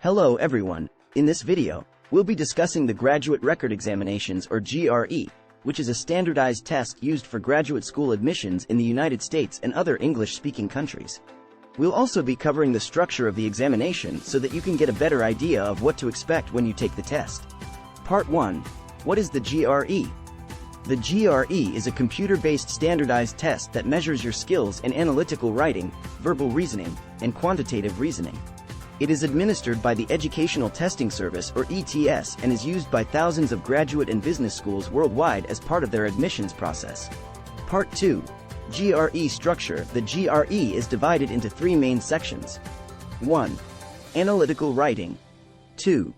Hello everyone, in this video, we'll be discussing the Graduate Record Examinations or GRE, which is a standardized test used for graduate school admissions in the United States and other English-speaking countries. We'll also be covering the structure of the examination so that you can get a better idea of what to expect when you take the test. Part 1. What is the GRE? The GRE is a computer-based standardized test that measures your skills in analytical writing, verbal reasoning, and quantitative reasoning. It is administered by the Educational Testing Service or ETS and is used by thousands of graduate and business schools worldwide as part of their admissions process. Part 2. GRE structure. The GRE is divided into three main sections. 1. Analytical writing. 2.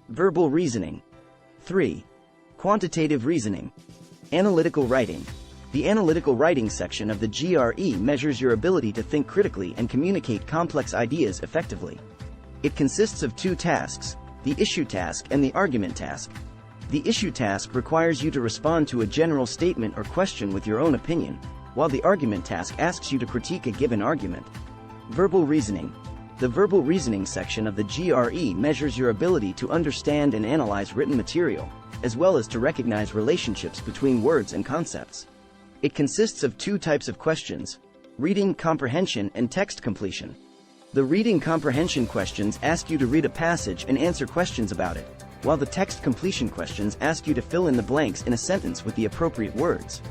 Verbal reasoning. 3. Quantitative reasoning. Analytical writing. The analytical writing section of the GRE measures your ability to think critically and communicate complex ideas effectively. It consists of two tasks, the issue task and the argument task. The issue task requires you to respond to a general statement or question with your own opinion, while the argument task asks you to critique a given argument. Verbal reasoning. The verbal reasoning section of the GRE measures your ability to understand and analyze written material, as well as to recognize relationships between words and concepts. It consists of two types of questions, reading comprehension and text completion. The reading comprehension questions ask you to read a passage and answer questions about it, while the text completion questions ask you to fill in the blanks in a sentence with the appropriate words.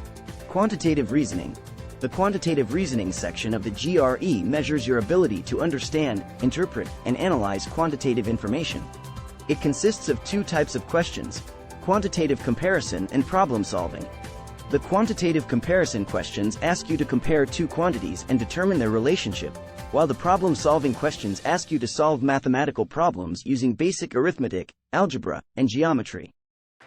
Quantitative reasoning. The quantitative reasoning section of the GRE measures your ability to understand, interpret, and analyze quantitative information. It consists of two types of questions, quantitative comparison and problem solving. The quantitative comparison questions ask you to compare two quantities and determine their relationship, while the problem-solving questions ask you to solve mathematical problems using basic arithmetic, algebra, and geometry.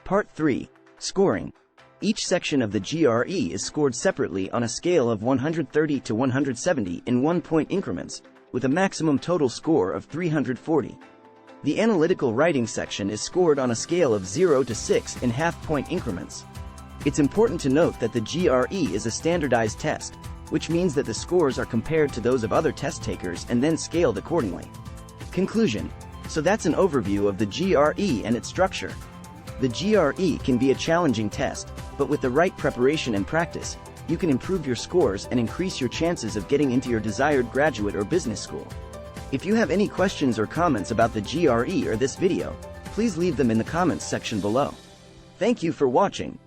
Part 3. Scoring. Each section of the GRE is scored separately on a scale of 130 to 170 in 1-point increments, with a maximum total score of 340. The analytical writing section is scored on a scale of 0 to 6 in half-point increments. It's important to note that the GRE is a standardized test, which means that the scores are compared to those of other test takers and then scaled accordingly. Conclusion. So that's an overview of the GRE and its structure. The GRE can be a challenging test, but with the right preparation and practice, you can improve your scores and increase your chances of getting into your desired graduate or business school. If you have any questions or comments about the GRE or this video, please leave them in the comments section below. Thank you for watching.